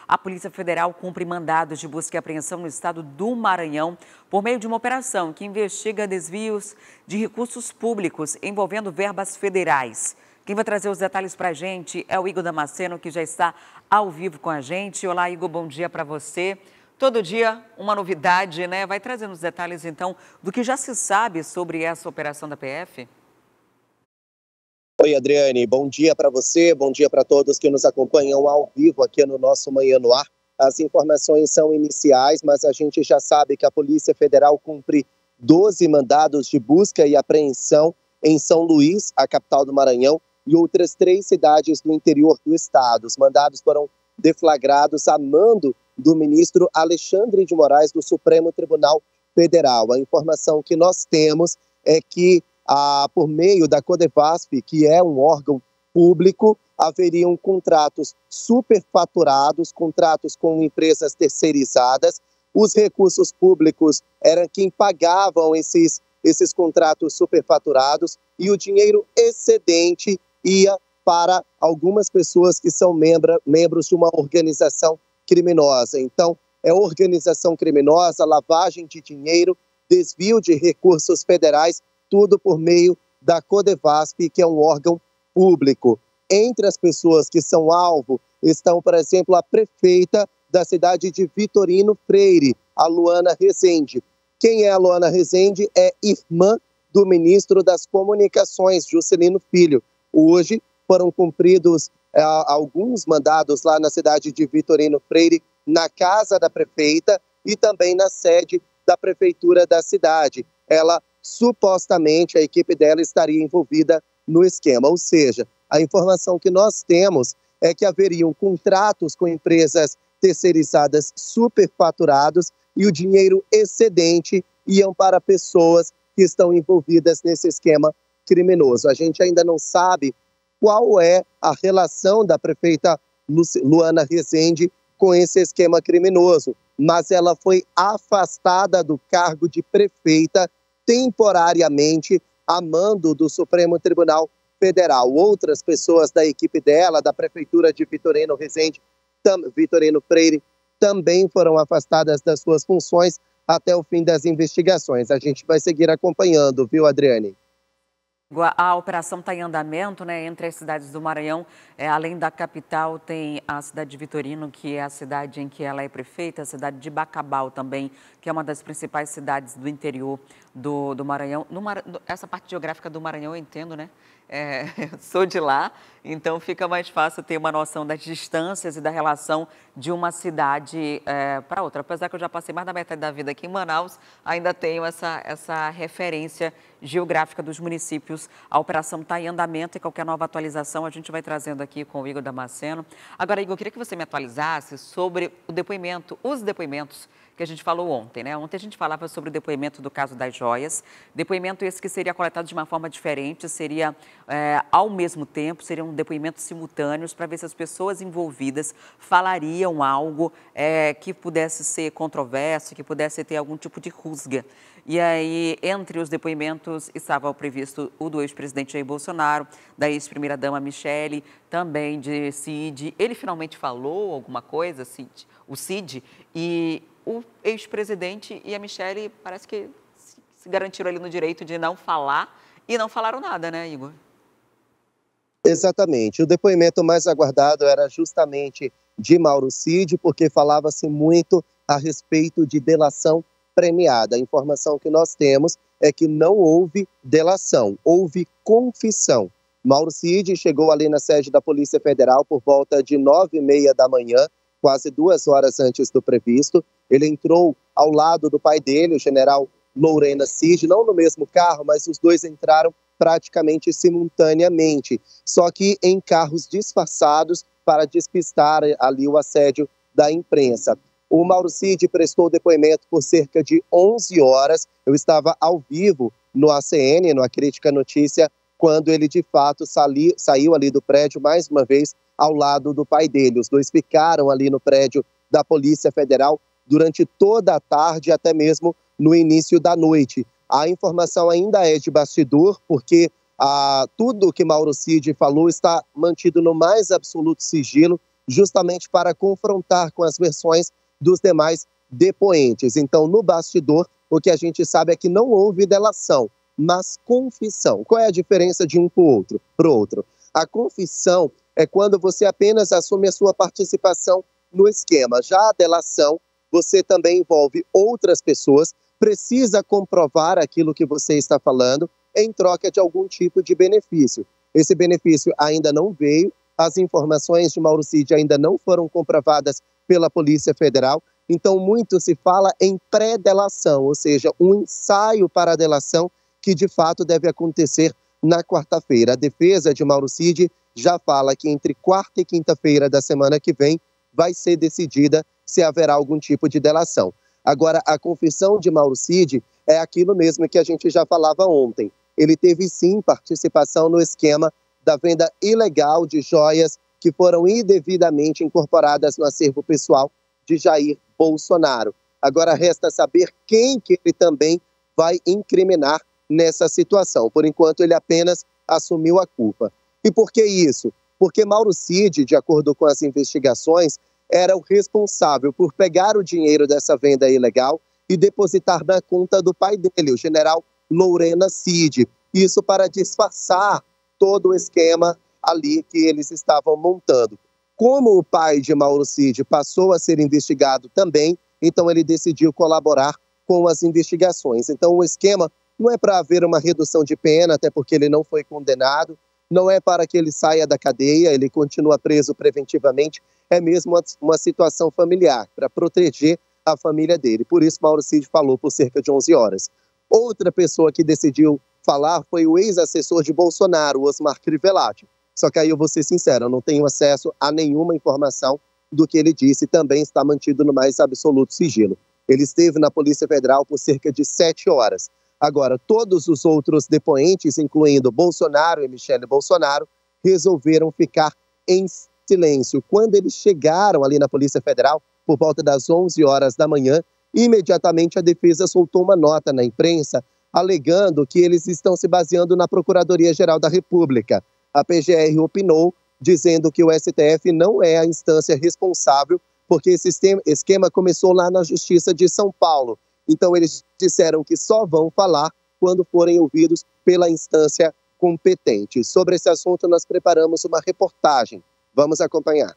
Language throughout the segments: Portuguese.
A Polícia Federal cumpre mandados de busca e apreensão no estado do Maranhão por meio de uma operação que investiga desvios de recursos públicos envolvendo verbas federais. Quem vai trazer os detalhes para a gente é o Igor Damasceno, que já está ao vivo com a gente. Olá, Igor, bom dia para você. Todo dia uma novidade, né? Vai trazendo os detalhes, então, do que já se sabe sobre essa operação da PF? Oi, Adriane, bom dia para você, bom dia para todos que nos acompanham ao vivo aqui no nosso Manhã no Ar. As informações são iniciais, mas a gente já sabe que a Polícia Federal cumpre 12 mandados de busca e apreensão em São Luís, a capital do Maranhão, e outras 3 cidades do interior do estado. Os mandados foram deflagrados a mando do ministro Alexandre de Moraes do Supremo Tribunal Federal. A informação que nós temos é que por meio da Codevasf, que é um órgão público, haveriam contratos superfaturados, contratos com empresas terceirizadas. Os recursos públicos eram quem pagavam esses contratos superfaturados e o dinheiro excedente ia para algumas pessoas que são membros de uma organização criminosa. Então, é organização criminosa, lavagem de dinheiro, desvio de recursos federais, tudo por meio da Codevasf, que é um órgão público. Entre as pessoas que são alvo estão, por exemplo, a prefeita da cidade de Vitorino Freire, a Luana Rezende. Quem é a Luana Rezende? É irmã do ministro das Comunicações, Juscelino Filho. Hoje foram cumpridos alguns mandados lá na cidade de Vitorino Freire, na casa da prefeita e também na sede da prefeitura da cidade. Supostamente, a equipe dela estaria envolvida no esquema, ou seja, a informação que nós temos é que haveriam contratos com empresas terceirizadas superfaturados e o dinheiro excedente iam para pessoas que estão envolvidas nesse esquema criminoso. A gente ainda não sabe qual é a relação da prefeita Luana Rezende com esse esquema criminoso, mas ela foi afastada do cargo de prefeita temporariamente a mando do Supremo Tribunal Federal. Outras pessoas da equipe dela, da prefeitura de Vitorino Freire, também foram afastadas das suas funções até o fim das investigações. A gente vai seguir acompanhando, viu, Adriane? A operação está em andamento, né, entre as cidades do Maranhão. Além da capital, tem a cidade de Vitorino, que é a cidade em que ela é prefeita, a cidade de Bacabal também, que é uma das principais cidades do interior do Maranhão. Essa parte geográfica do Maranhão eu entendo, né? Sou de lá, então fica mais fácil ter uma noção das distâncias e da relação de uma cidade para outra. Apesar que eu já passei mais da metade da vida aqui em Manaus, ainda tenho essa referência geográfica dos municípios. A operação está em andamento e qualquer nova atualização a gente vai trazendo aqui com o Igor Damasceno. Agora, Igor, eu queria que você me atualizasse sobre os depoimentos que a gente falou ontem, né? Ontem a gente falava sobre o depoimento do caso das joias, depoimento esse que seria coletado de uma forma diferente, seria ao mesmo tempo, seriam depoimentos simultâneos para ver se as pessoas envolvidas falariam algo que pudesse ser controverso, que pudesse ter algum tipo de rusga. E aí, entre os depoimentos, estava previsto o do ex-presidente Jair Bolsonaro, da ex-primeira-dama Michele, também de Cid. Ele finalmente falou alguma coisa, o Cid, e o ex-presidente e a Michele parece que se garantiram ali no direito de não falar e não falaram nada, né, Igor? Exatamente. O depoimento mais aguardado era justamente de Mauro Cid, porque falava-se muito a respeito de delação premiada. A informação que nós temos é que não houve delação, houve confissão. Mauro Cid chegou ali na sede da Polícia Federal por volta de 9h30 da manhã, quase 2 horas antes do previsto. Ele entrou ao lado do pai dele, o general Lourena Cid, não no mesmo carro, mas os dois entraram praticamente simultaneamente, só que em carros disfarçados para despistar ali o assédio da imprensa. O Mauro Cid prestou depoimento por cerca de 11 horas. Eu estava ao vivo no ACN, no A Crítica Notícia, quando ele de fato saiu ali do prédio mais uma vez ao lado do pai dele. Os dois ficaram ali no prédio da Polícia Federal durante toda a tarde, até mesmo no início da noite. A informação ainda é de bastidor, porque tudo que Mauro Cid falou está mantido no mais absoluto sigilo. justamente para confrontar com as versões dos demais depoentes. Então, no bastidor, o que a gente sabe é que não houve delação, mas confissão. Qual é a diferença de um para o outro? A confissão é quando você apenas assume a sua participação no esquema. Já a delação, você também envolve outras pessoas, precisa comprovar aquilo que você está falando em troca de algum tipo de benefício. Esse benefício ainda não veio, as informações de Mauro Cid ainda não foram comprovadas pela Polícia Federal, então muito se fala em pré-delação, ou seja, um ensaio para a delação que de fato deve acontecer na quarta-feira. A defesa de Mauro Cid já fala que entre quarta e quinta-feira da semana que vem vai ser decidida se haverá algum tipo de delação. Agora, a confissão de Mauro Cid é aquilo mesmo que a gente já falava ontem. Ele teve sim participação no esquema da venda ilegal de joias que foram indevidamente incorporadas no acervo pessoal de Jair Bolsonaro. Agora resta saber quem que ele também vai incriminar nessa situação. Por enquanto, ele apenas assumiu a culpa. E por que isso? Porque Mauro Cid, de acordo com as investigações, era o responsável por pegar o dinheiro dessa venda ilegal e depositar na conta do pai dele, o general Lourena Cid. Isso para disfarçar todo o esquema ali que eles estavam montando. Como o pai de Mauro Cid passou a ser investigado também, então ele decidiu colaborar com as investigações. Então o esquema não é para haver uma redução de pena, até porque ele não foi condenado, não é para que ele saia da cadeia, ele continua preso preventivamente, é mesmo uma situação familiar, para proteger a família dele. Por isso Mauro Cid falou por cerca de 11 horas. Outra pessoa que decidiu falar foi o ex-assessor de Bolsonaro, Osmar Crivellati. Só que aí eu vou ser sincero, eu não tenho acesso a nenhuma informação do que ele disse, também está mantido no mais absoluto sigilo. Ele esteve na Polícia Federal por cerca de 7 horas. Agora, todos os outros depoentes, incluindo Bolsonaro e Michele Bolsonaro, resolveram ficar em silêncio. Quando eles chegaram ali na Polícia Federal, por volta das 11 horas da manhã, imediatamente a defesa soltou uma nota na imprensa, alegando que eles estão se baseando na Procuradoria-Geral da República. A PGR opinou, dizendo que o STF não é a instância responsável, porque esse esquema começou lá na Justiça de São Paulo. Então, eles disseram que só vão falar quando forem ouvidos pela instância competente. Sobre esse assunto, nós preparamos uma reportagem. Vamos acompanhar.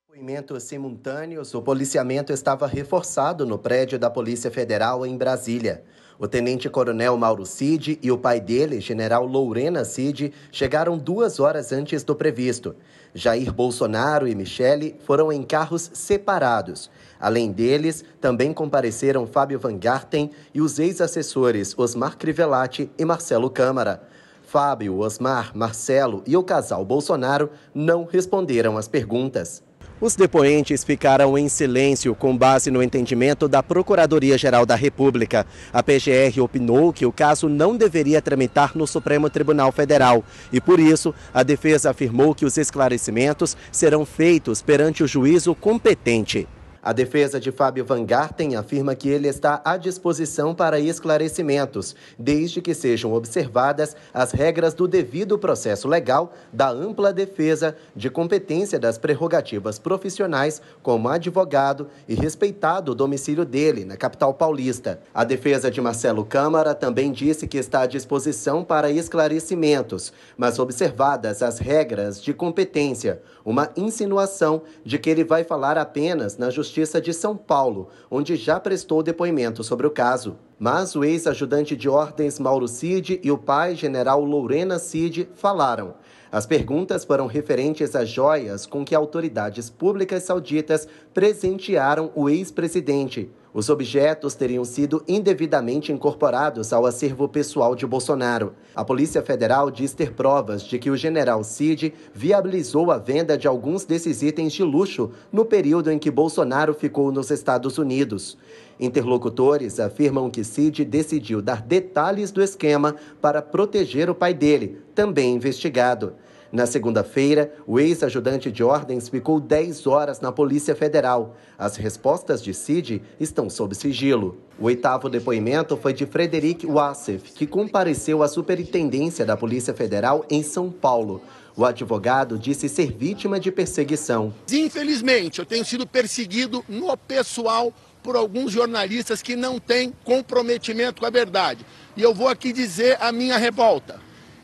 Depoimentos simultâneos, o policiamento estava reforçado no prédio da Polícia Federal em Brasília. O tenente-coronel Mauro Cid e o pai dele, general Lourena Cid, chegaram 2 horas antes do previsto. Jair Bolsonaro e Michele foram em carros separados. Além deles, também compareceram Fábio Van Garten e os ex-assessores Osmar Crivellati e Marcelo Câmara. Fábio, Osmar, Marcelo e o casal Bolsonaro não responderam às perguntas. Os depoentes ficaram em silêncio com base no entendimento da Procuradoria-Geral da República. A PGR opinou que o caso não deveria tramitar no Supremo Tribunal Federal e, por isso, a defesa afirmou que os esclarecimentos serão feitos perante o juízo competente. A defesa de Fábio Van Garten afirma que ele está à disposição para esclarecimentos, desde que sejam observadas as regras do devido processo legal, da ampla defesa, de competência das prerrogativas profissionais como advogado e respeitado o domicílio dele, na capital paulista. A defesa de Marcelo Câmara também disse que está à disposição para esclarecimentos, mas observadas as regras de competência, uma insinuação de que ele vai falar apenas na Justiça de São Paulo, onde já prestou depoimento sobre o caso. Mas o ex-ajudante de ordens Mauro Cid e o pai, general Lourena Cid, falaram. As perguntas foram referentes às joias com que autoridades públicas sauditas presentearam o ex-presidente. Os objetos teriam sido indevidamente incorporados ao acervo pessoal de Bolsonaro. A Polícia Federal diz ter provas de que o general Cid viabilizou a venda de alguns desses itens de luxo no período em que Bolsonaro ficou nos Estados Unidos. Interlocutores afirmam que Cid decidiu dar detalhes do esquema para proteger o pai dele, também investigado. Na segunda-feira, o ex-ajudante de ordens ficou 10 horas na Polícia Federal. As respostas de Cid estão sob sigilo. O 8º depoimento foi de Frederic Wassef, que compareceu à Superintendência da Polícia Federal em São Paulo. O advogado disse ser vítima de perseguição. Infelizmente, eu tenho sido perseguido no pessoal por alguns jornalistas que não têm comprometimento com a verdade. E eu vou aqui dizer a minha revolta.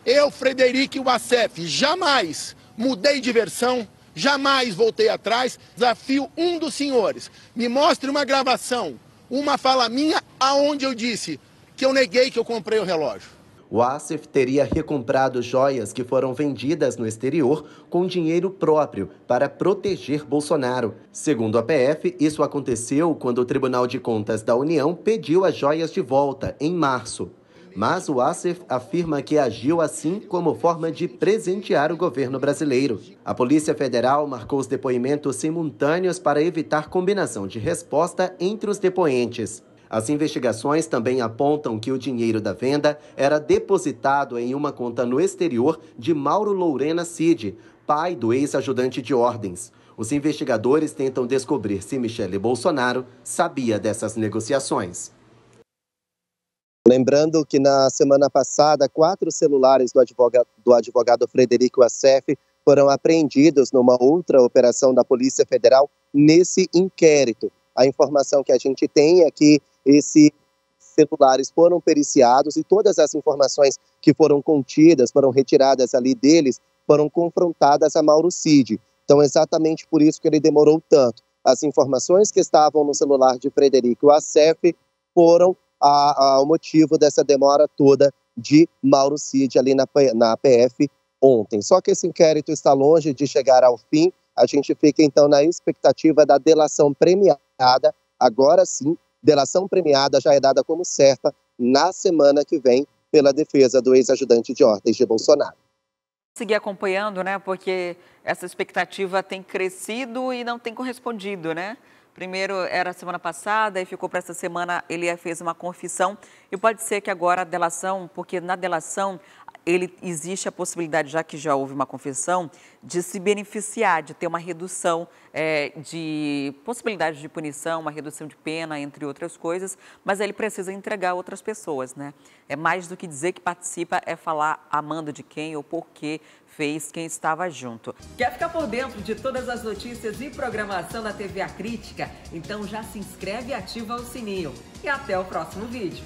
Eu, Frederico Wassef, jamais mudei de versão, jamais voltei atrás. Desafio um dos senhores. Me mostre uma gravação, uma fala minha, aonde eu disse que eu neguei que eu comprei o relógio. O Wassef teria recomprado joias que foram vendidas no exterior com dinheiro próprio para proteger Bolsonaro. Segundo a PF, isso aconteceu quando o Tribunal de Contas da União pediu as joias de volta, em março. Mas o Wassef afirma que agiu assim como forma de presentear o governo brasileiro. A Polícia Federal marcou os depoimentos simultâneos para evitar combinação de resposta entre os depoentes. As investigações também apontam que o dinheiro da venda era depositado em uma conta no exterior de Mauro Lourena Cid, pai do ex-ajudante de ordens. Os investigadores tentam descobrir se Michele Bolsonaro sabia dessas negociações. Lembrando que na semana passada, 4 celulares do advogado Frederico Wassef foram apreendidos numa outra operação da Polícia Federal nesse inquérito. A informação que a gente tem é que esses celulares foram periciados e todas as informações que foram contidas, foram retiradas ali deles, foram confrontadas a Mauro Cid. Então, exatamente por isso que ele demorou tanto. As informações que estavam no celular de Frederico Wassef foram o motivo dessa demora toda de Mauro Cid ali na PF ontem. Só que esse inquérito está longe de chegar ao fim. A gente fica, então, na expectativa da delação premiada. Agora sim, delação premiada já é dada como certa na semana que vem pela defesa do ex-ajudante de ordens de Bolsonaro. Seguir acompanhando, né? Porque essa expectativa tem crescido e não tem correspondido, né? Primeiro era semana passada e ficou para essa semana, ele fez uma confissão e pode ser que agora a delação, porque na delação existe a possibilidade, já que já houve uma confissão, de se beneficiar, de ter uma redução de possibilidade de punição, uma redução de pena, entre outras coisas, mas ele precisa entregar outras pessoas, né? É mais do que dizer que participa, é falar a mando de quem ou por que fez quem estava junto. Quer ficar por dentro de todas as notícias e programação da TV A Crítica? Então já se inscreve e ativa o sininho. E até o próximo vídeo.